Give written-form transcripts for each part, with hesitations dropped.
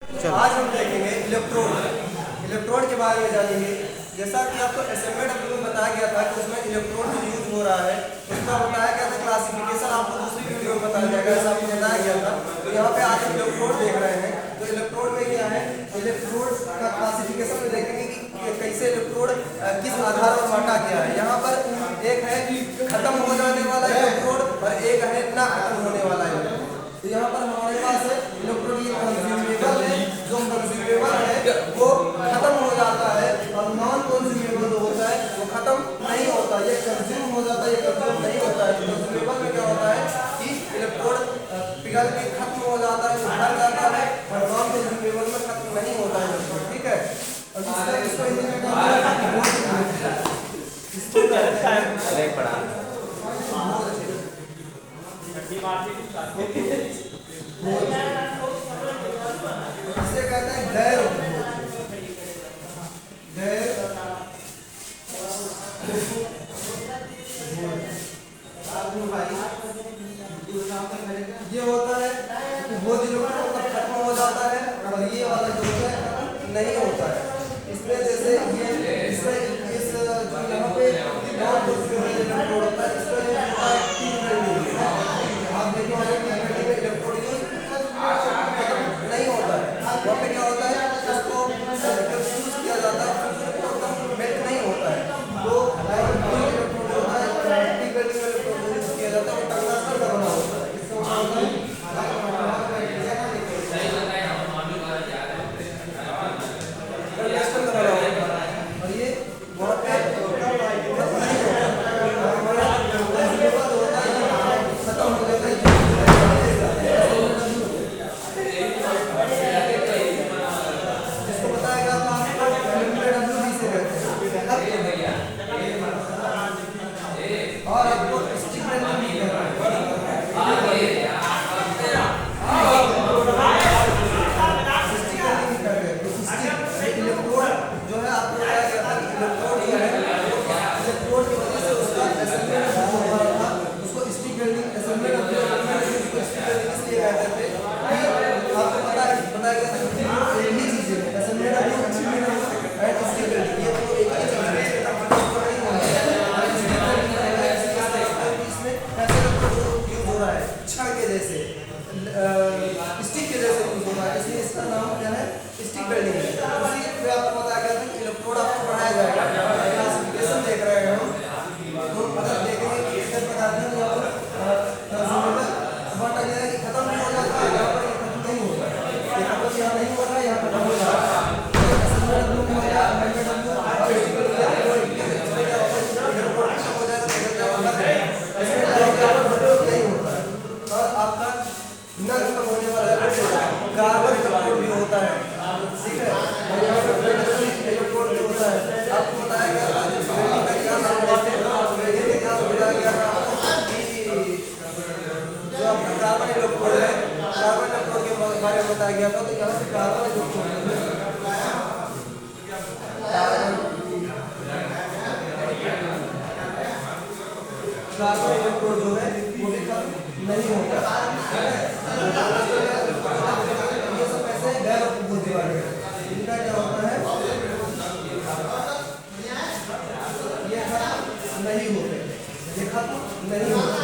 आज हम देखेंगे इलेक्ट्रोड के बारे में जानेंगे। जैसा कि आपको एसएमए में बताया गया था कि उसमें इलेक्ट्रोड जो यूज हो रहा है उसका बताया गया था क्लासिफिकेशन, आपको दूसरी वीडियो में बताया जाएगा, ऐसा आपको बताया गया था। तो यहाँ पे आज हम इलेक्ट्रोड देख रहे हैं। तो इलेक्ट्रोड में क्या है, इलेक्ट्रोड का क्लासिफिकेशन में देखेंगे कि कैसे इलेक्ट्रोड किस आधार पर बांटा गया है। यहाँ पर एक है खत्म हो जाने वाला इलेक्ट्रोड और एक है ना खत्म होने वाला इलेक्ट्रोड। तो यहाँ पर हमारे पास है इलेक्ट्रोड ये कंज्यूमेबल है, जो कंज्यूमेबल है वो खत्म हो जाता है और नॉन कंज्यूमेबल जो होता है वो खत्म नहीं होता, ये कंज्यूम हो जाता है, ये कंज्यूम नहीं होता है। कंज्यूमेबल में क्या होता है कि इलेक्ट्रोड पिघल के खत्म हो जाता है, भर जाता है, और नॉन कंज्यूमेबल में खत्म नहीं होता है इलेक्ट्रोड। ठीक है, और इसको हिंदी में क्या होता है, इसको कहते हैं इसे कहते हैं गैर ये होता है वो जो खत्म हो जाता है और ये वाला जो है नहीं होता है। इसमें जैसे ये इस जो यहाँ पे नॉन कंज्यूमेबल होता है, इसमें आप देखिए इलेक्ट्रोड नहीं होता है, वहाँ पे क्या होता है इसको यूज किया जाता है, मेल्ट नहीं होता है। तो इलेक्ट्रोड होता है यूज किया जाता है, टंगस्टन का बना होता है। इसको और ये वहाँ पे स्टिक के जैसे यूज होता है, इसलिए इसका नाम क्या है, स्टिक वेल्डिंग है। उसी पे आपको बताया गया था कि इलेक्ट्रोड आपको पढ़ाया जाएगा, क्लासिफिकेशन देख रहे हैं हम। तो अगर देखेंगे कि इस प्रकार से यहाँ पर बांटा गया है कि खत्म नहीं हो जाता है, यहाँ पर ये खत्म नहीं होता है, ये खत्म यहाँ नहीं हो रहा है, यहाँ खत्म हो जा रहा है। कार्बन इलेक्ट्रोड भी होता है, ठीक है, और यहाँ पर इलेक्ट्रोड भी होता है। आपको बताया गया था जो आपका कार्बन इलेक्ट्रोड है, कार्बन इलेक्ट्रोड के बारे में बताया गया था। तो यहाँ से कार्बन इलेक्ट्रोड जो है वो भी कम नहीं होता। इनका क्या होता है, ये खत्म नहीं होते, ये खत्म नहीं होते।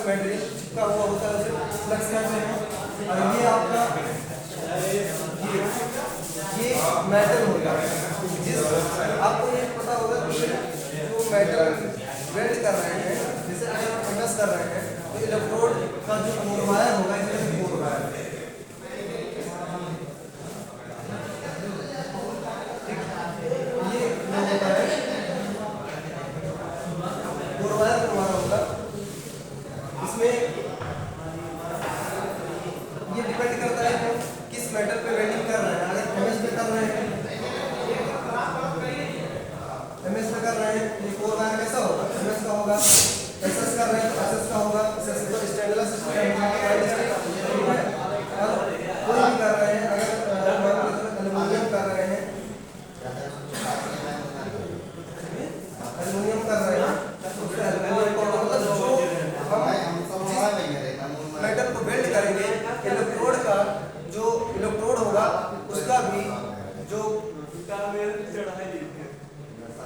से मटेरियल चिपका हुआ होता है उसे फ्लक्स कहते हैं। और ये आपका ये मेटल होता है, जिस आपको ये पता होगा कि जो मेटल वेल्ड कर रहे हैं, जैसे अगर हम एमएस कर रहे हैं तो इलेक्ट्रोड का जो कोर वायर होगा इसमें कोर वायर ये डिपेंड करता है कि किस मेटल पे वेल्डिंग कर रहे हैं। अगर एमएस पे कर रहे हैं, एमएस पे कर रहे हैं तो कोर वायर कैसा होगा, एमएस का होगा। एसएस कर रहे हैं तो एसएस का होगा। एसएस तो स्टेनलेस स्टील है। और कोई भी कर रहे हैं, अगर एल्युमिनियम कर रहे हैं, एल्युमिनियम कर रहे हैं तो उसका एल्युमिनियम को मतलब जो मेटल को वेल्ड करेंगे, इलेक्ट्रोड का जो इलेक्ट्रोड होगा उसका भी जो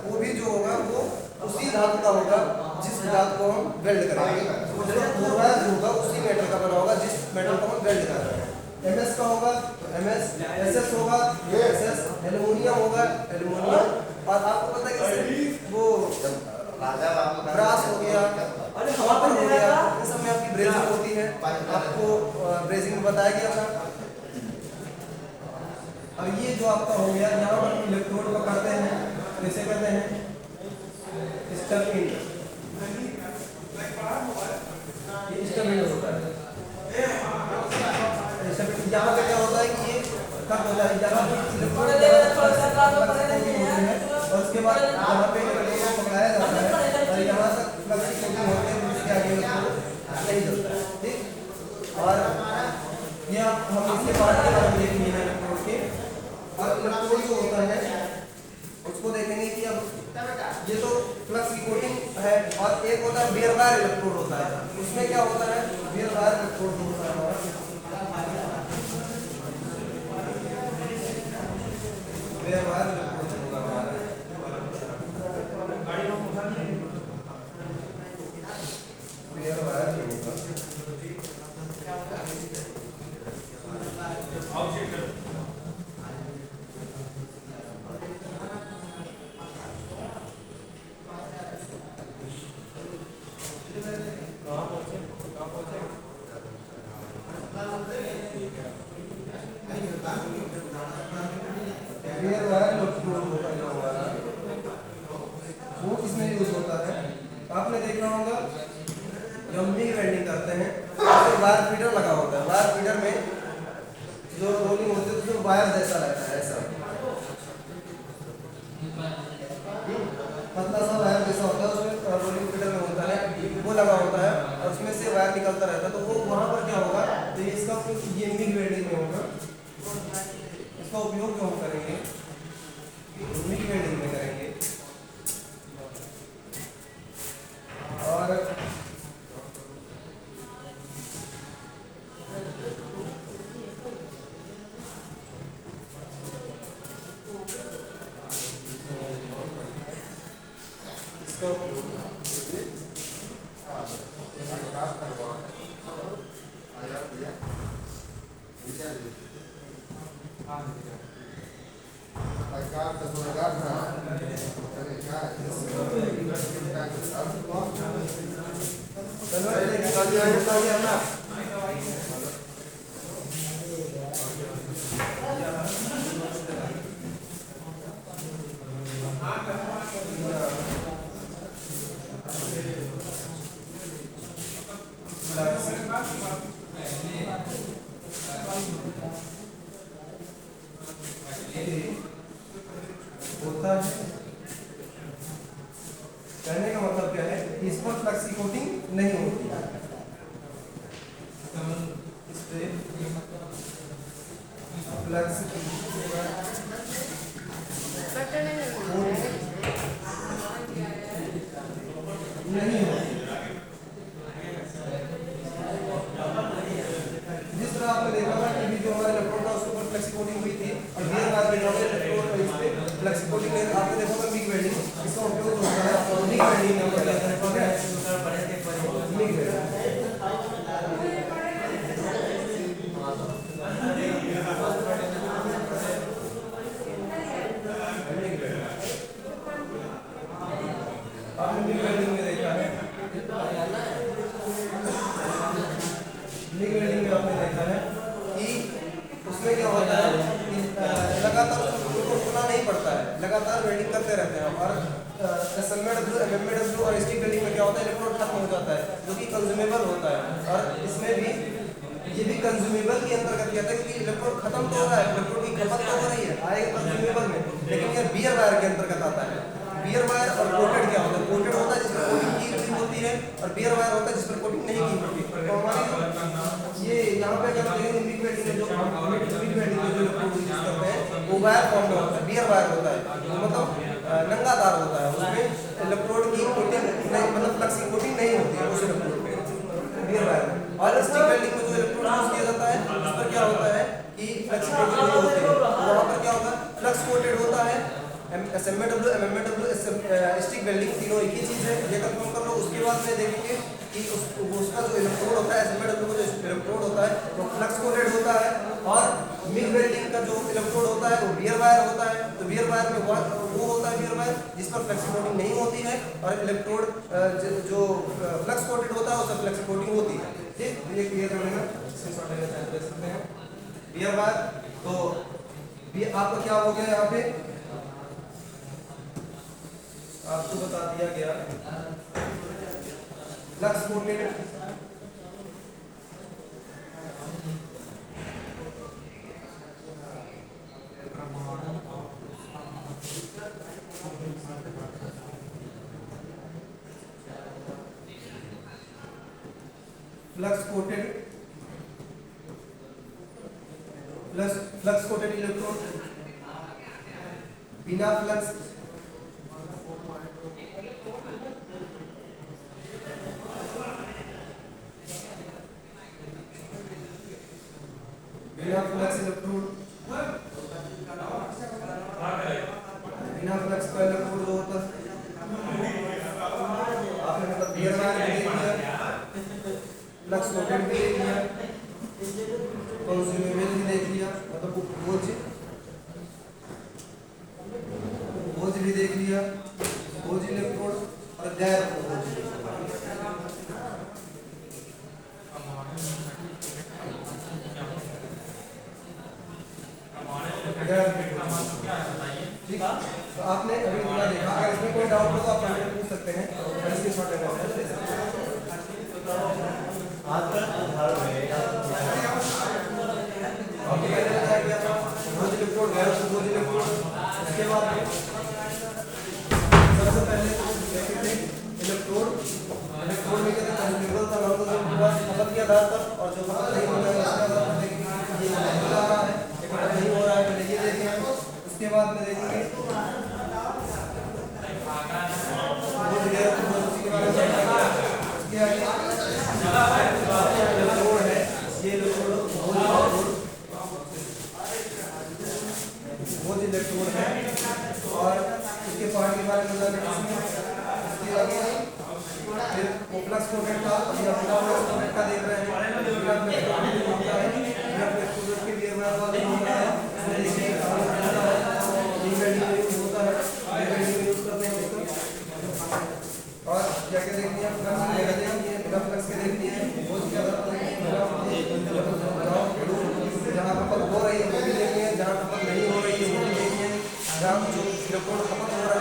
वो भी जो होगा वो उसी धातु का होगा जिस धातु को हम वेल्ड करेंगे। उसका कोर वायर जो होगा उसी मेटल का बना होगा जिस मेटल को हम वेल्ड कर रहे हैं। एमएस का होगा तो एमएस, एसएस होगा एसएस, एल्युमिनियम होगा एल्युमिनियम। और आपको पता है कि वो ब्रास हो गया, कॉपर हो गया, इन सब में आपकी ब्रेजिंग होती है। आपको ब्रेजिंग बताया गया था। अब ये जो आपका हो गया, यहाँ पर इलेक्ट्रोड पकड़ते हैं, कैसे करते हैं, स्टबिंग, ये स्टबिंग होता है। यहाँ पे क्या होता है कि ये कब होता है, यहाँ पे इलेक्ट्रोड और उसके बाद यहाँ पे पकड़ाया जाता है और यहाँ तक फ्लक्स कोटिंग होते हैं, जिसके आगे नहीं चलता है। ठीक, और ये हम इसके बाद के बारे में देखेंगे इलेक्ट्रोड के। और इलेक्ट्रोड जो होता है उसको देखेंगे कि अब ये तो फ्लक्स की कोटिंग है, और एक होता है बेयर वायर इलेक्ट्रोड होता है। उसमें क्या होता है, बेयर वायर इलेक्ट्रोड होता है, बेयर वायर इलेक्ट्रोड होगा हमारा। बेयर वायर होगा वो किसमें यूज होता है। आपने देखा होगा जब हम मिग वेल्डिंग करते हैं तो वायर फीडर लगा होता है। वायर फीडर में जो रोलिंग होती है उसमें वायर जैसा रहता है, ऐसा पतला सा वायर जैसा होता है, उसमें रोलिंग फीडर में होता है, वो लगा होता है और उसमें से वायर निकलता रहता है। तो वो वहाँ पर क्या होगा, तो इसका ये मिग वेल्डिंग में होगा। इसका उपयोग जो हम करेंगे मिग वेल्डिंग में करेंगे। और होता है, कहने का मतलब क्या है, इस पर फ्लक्स की कोटिंग नहीं होती है। इस पे फ्लक्स नहीं होती। जिस तरह आपने देखा था कि जो हमारे इलेक्ट्रोड था उसके ऊपर फ्लक्स कोटिंग हुई थी और गियर बार में इलेक्ट्रोड इस पे फ्लक्स कोटिंग नहीं, आपने देखा था मिग वेल्डिंग, इसका उपयोग होता है मिग वेल्डिंग में होता है। मिग वेल्डिंग वेल्डिंग में आपने देखा है कि उसमें क्या होता है कि लगातार उसको रुकना नहीं पड़ता है, लगातार वेल्डिंग करते रहते हैं। और एसएमडब्ल्यू, एमएमडब्ल्यू और स्टिक वेल्डिंग में क्या होता है, इलेक्ट्रोड खत्म हो जाता है जो कि कंज्यूमेबल होता है। और इसमें भी ये भी कंज्यूमेबल के अंतर्गत कहते हैं क्योंकि इलेक्ट्रोड खत्म तो हो रहा है, इलेक्ट्रोड की खपत तो हो रही है, आएगा कंज्यूमेबल में, लेकिन ये बियर वायर के अंतर्गत आता है। बियर वायर और कोटेड क्या होता है, कोटेड होता है जिसमें कोटिंग की हुई होती है और बियर वायर होता है जिसमें कोटिंग नहीं की होती। तो हमारे ये यहाँ पे करते हैं मिग वेल्डिंग में जो मिग वेल्डिंग में जो इलेक्ट्रोड यूज करते हैं वो वायर फॉर्म में होता है, बियर वायर होता है, तो मतलब नंगा तार होता है, उसमें इलेक्ट्रोड की कोटिंग नहीं, मतलब फ्लक्स की कोटिंग नहीं होती है उस इलेक्ट्रोड पे, बियर वायर में। और स्टिक वेल्डिंग में जो इलेक्ट्रोड यूज किया जाता है उस पर क्या होता है कि फ्लक्स कोटिंग नहीं होती है, तो वहाँ पर क्या होगा, फ्लक्स कोटेड होता है। एसएमडब्ल्यू, एमएमडब्ल्यू, स्टिक वेल्डिंग तीनों एक ही चीज है, ये कंफर्म कर लो। उसके बाद में देखेंगे कि उसका जो इलेक्ट्रोड होता है, एसएमडब्ल्यू का जो इलेक्ट्रोड होता है वो फ्लक्स कोटेड होता है। और मिग वेल्डिंग का जो इलेक्ट्रोड होता है वो बियर वायर होता है, तो बियर वायर में वो होता है बियर वायर जिस पर फ्लक्स कोटिंग नहीं होती है, और इलेक्ट्रोड जो फ्लक्स कोटेड होता है उस पर फ्लक्स कोटिंग होती है। ठीक, ये क्लियर कर लेना, इससे शॉर्ट दे सकते हैं बियर वायर। तो आपका क्या हो गया, यहाँ पे आपको बता दिया गया flux coated, flux coated electrode, बिना फ्लक्स इलेक्ट्रोड, बिना फ्लक्स का इलेक्ट्रोड जो होता है आपने मतलब बियर वायर भी देख लिया, फ्लक्स कोटेड भी देख लिया, कंज्यूमेबल भी देख लिया, मतलब बोझ भी देख लिया, बोझ इलेक्ट्रोड और गैर बोझ। ठीक है, तो आपने अभी इतना देखा, अगर इसमें कोई डाउट हो तो आप हमसे पूछ सकते हैं, इसके शॉर्ट उसके बाद सबसे पहले देखेंगे इलेक्ट्रोड में क्या कंज्यूमेबल था, खपत के आधार पर, और जो खपत नहीं हो रहा है उसके आधार पर देखेंगे ये हो रहा है, नहीं हो रहा है, पहले ये देखेंगे। उसके बाद में देखेंगे उसके आगे इलेक्ट्रोड है, ये बोझ इलेक्ट्रोड है, और इसके पार्ट के बारे में इसके आगे फिर फ्लक्स कोटेड था, अभी आप बिना फ्लक्स कोटेड का देख रहे हैं, बिना फ्लक्स कोटेड होता है, बिना फ्लक्स कोटेड के लिए वाला होता है, इसमें देखिए होता है, यूज करते हैं इसको। और क्या क्या देखनी है, फ्लक्स देखेंगे, बिना फ्लक्स के देखनी है, बोझ के आधार पर जहाँ खपत हो रही है वो भी देखनी है, जहाँ खपत नहीं हो रही है वो भी देखनी है, जहाँ जो इलेक्ट्रोड खपत हो रहा है